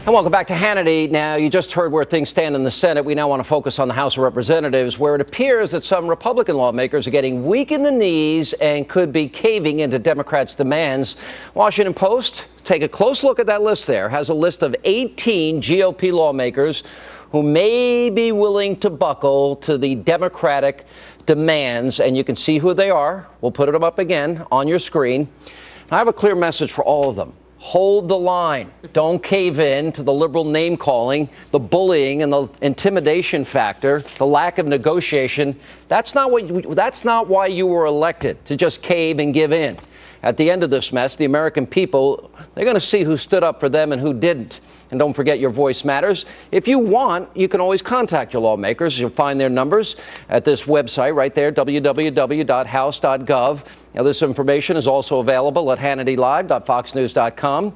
And welcome back to Hannity. Now, you just heard where things stand in the Senate. We now want to focus on the House of Representatives, where it appears that some Republican lawmakers are getting weak in the knees and could be caving into Democrats' demands. Washington Post, take a close look at that list there, has a list of 18 GOP lawmakers who may be willing to buckle to the Democratic demands, and you can see who they are. We'll put them up again on your screen. I have a clear message for all of them. Hold the line. Don't cave in to the liberal name calling, the bullying, and the intimidation factor, the lack of negotiation. That's not why you were elected, to just cave and give in. At the end of this mess, the American people, they're going to see who stood up for them and who didn't. And don't forget, your voice matters. If you want, you can always contact your lawmakers. You'll find their numbers at this website right there, www.house.gov. Now, this information is also available at hannitylive.foxnews.com.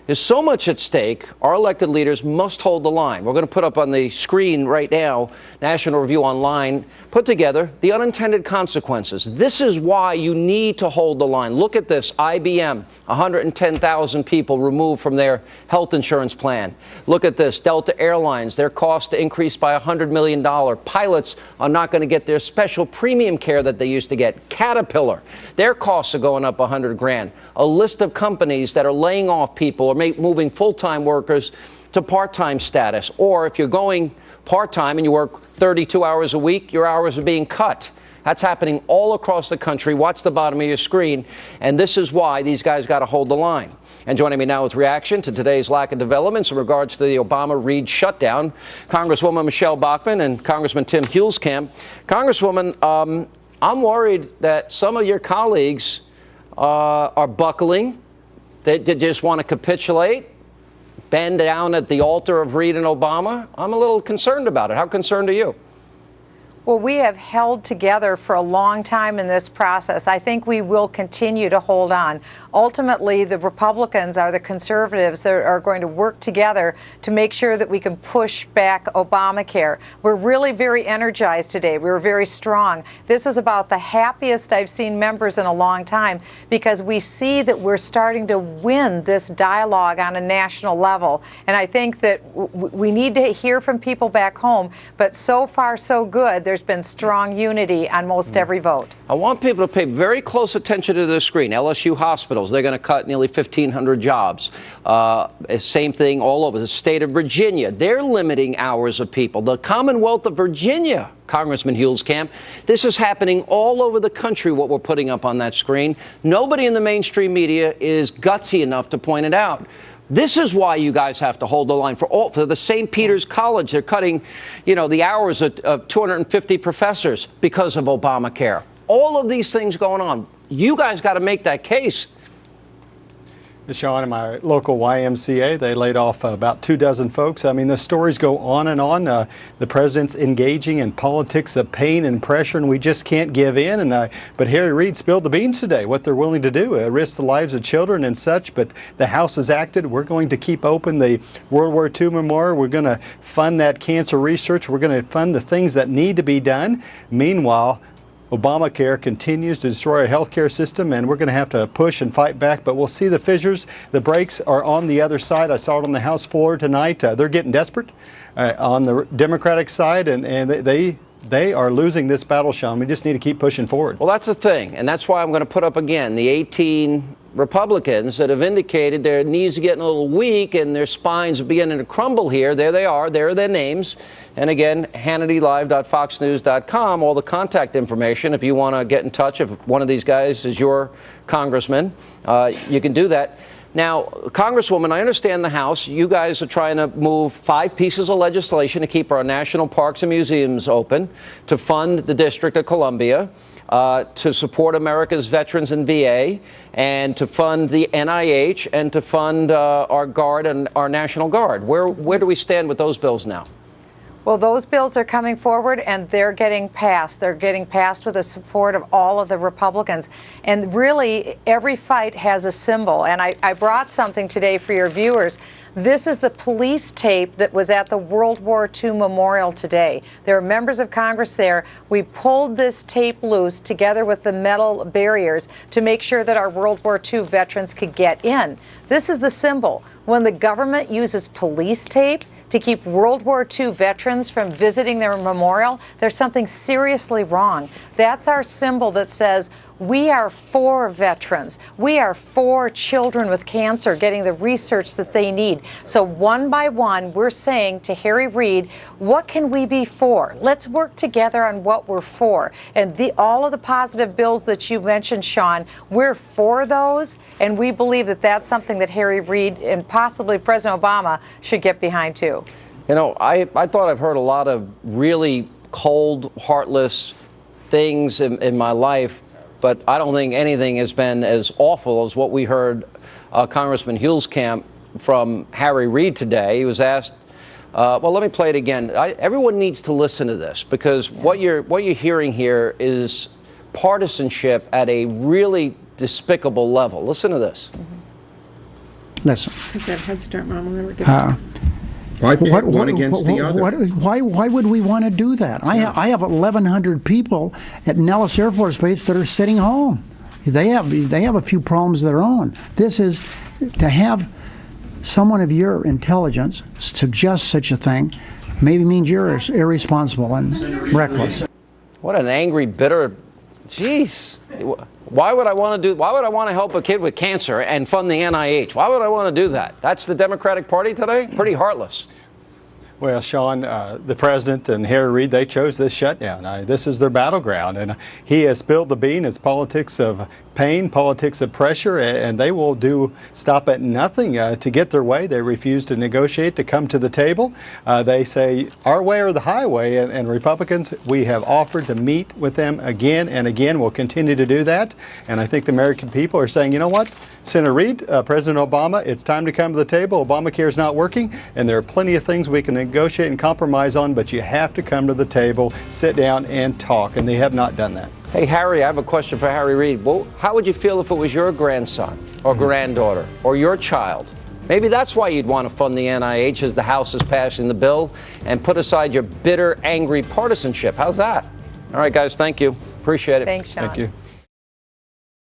There's so much at stake. Our elected leaders must hold the line. We're going to put up on the screen right now, National Review Online, put together the unintended consequences. This is why you need to hold the line. Look at this. IBM, 110,000 people removed from their health insurance plan. Look at this. Delta Airlines, their cost increased by $100 million. Pilots are not going to get their special premium care that they used to get. Caterpillar, their costs are going up 100 grand. A list of companies that are laying off people or moving full-time workers to part-time status. Or if you're going part-time and you work 32 hours a week, your hours are being cut. That's happening all across the country. Watch the bottom of your screen. And this is why these guys got to hold the line. And joining me now with reaction to today's lack of developments in regards to the Obama-Reid shutdown, Congresswoman Michelle Bachmann and Congressman Tim Huelskamp. Congresswoman, I'm worried that some of your colleagues are buckling. They just want to capitulate, bend down at the altar of Reid and Obama. I'm a little concerned about it. How concerned are you? Well, we have held together for a long time in this process. I think we will continue to hold on. Ultimately, the Republicans are the conservatives that are going to work together to make sure that we can push back Obamacare. We're really very energized today. We were very strong. This is about the happiest I've seen members in a long time, because we see that we're starting to win this dialogue on a national level. And I think that we need to hear from people back home, but so far so good. There's been strong unity on most every vote. I want people to pay very close attention to the screen. LSU hospitals, they're going to cut nearly 1,500 jobs. Same thing all over the state of Virginia. They're limiting hours of people. The Commonwealth of Virginia, Congressman Huelskamp, this is happening all over the country, what we're putting up on that screen. Nobody in the mainstream media is gutsy enough to point it out. This is why you guys have to hold the line. For the St. Peter's College, they're cutting, the hours of 250 professors because of Obamacare. All of these things going on. You guys got to make that case. Sean, in my local YMCA, they laid off about 24 folks. I mean, the stories go on and on. The president's engaging in politics of pain and pressure, and we just can't give in. But Harry Reid spilled the beans today, what they're willing to do, risk the lives of children and such. But the House has acted. We're going to keep open the World War II Memorial. We're going to fund that cancer research. We're going to fund the things that need to be done. Meanwhile, Obamacare continues to destroy our healthcare system, and we're going to have to push and fight back. But we'll see the fissures. The brakes are on the other side. I saw it on the House floor tonight. They're getting desperate on the Democratic side, and they are losing this battle, Sean. We just need to keep pushing forward. Well, that's the thing, and that's why I'm going to put up again the 18 Republicans that have indicated their knees are getting a little weak and their spines are beginning to crumble here. There they are. There are their names. And again, HannityLive.foxnews.com, all the contact information. If you want to get in touch, if one of these guys is your congressman, you can do that. Now, Congresswoman, I understand the House. You guys are trying to move 5 pieces of legislation to keep our national parks and museums open, to fund the District of Columbia, to support America's veterans and VA, and to fund the NIH, and to fund our Guard and our National Guard. Where do we stand with those bills now? Well, those bills are coming forward, and they're getting passed. They're getting passed with the support of all of the Republicans. And really, every fight has a symbol. And I brought something today for your viewers. This is the police tape that was at the World War II Memorial today. There are members of Congress there. We pulled this tape loose together with the metal barriers to make sure that our World War II veterans could get in. This is the symbol. When the government uses police tape to keep World War II veterans from visiting their memorial, there's something seriously wrong. That's our symbol that says we are for veterans. We are for children with cancer getting the research that they need. So one by one, we're saying to Harry Reid, what can we be for? Let's work together on what we're for. And all of the positive bills that you mentioned, Sean, we're for those, and we believe that that's something that Harry Reid and possibly President Obama should get behind too. You know, I thought I've heard a lot of really cold, heartless things in my life, but I don't think anything has been as awful as what we heard Congressman Huelskamp from Harry Reid today. He was asked, well, let me play it again. Everyone needs to listen to this, because what you're hearing here is partisanship at a really despicable level. Listen to this. Listen. Because that Head Start mom will never get it. Why pick one against the other? Why would we want to do that? I have 1,100 people at Nellis Air Force Base that are sitting home. They have a few problems of their own. This is to have someone of your intelligence suggest such a thing. Maybe means you're irresponsible and reckless. What an angry, bitter. Jeez. Why would I want to help a kid with cancer and fund the NIH? Why would I want to do that? That's the Democratic Party today? Pretty heartless. Well, Sean, the president and Harry Reid, they chose this shutdown. This is their battleground, and he has spilled the bean. It's politics of pain, politics of pressure, and they will stop at nothing to get their way. They refuse to negotiate, to come to the table. They say our way or the highway, and Republicans, we have offered to meet with them again and again. We'll continue to do that, and I think the American people are saying, you know what? Senator Reid, President Obama, it's time to come to the table. Obamacare is not working, and there are plenty of things we can negotiate and compromise on, but you have to come to the table, sit down, and talk, and they have not done that. Hey, Harry, I have a question for Harry Reid. Well, how would you feel if it was your grandson or granddaughter or your child? Maybe that's why you'd want to fund the NIH as the House is passing the bill, and put aside your bitter, angry partisanship. How's that? All right, guys, thank you. Appreciate it. Thanks, Sean. Thank you.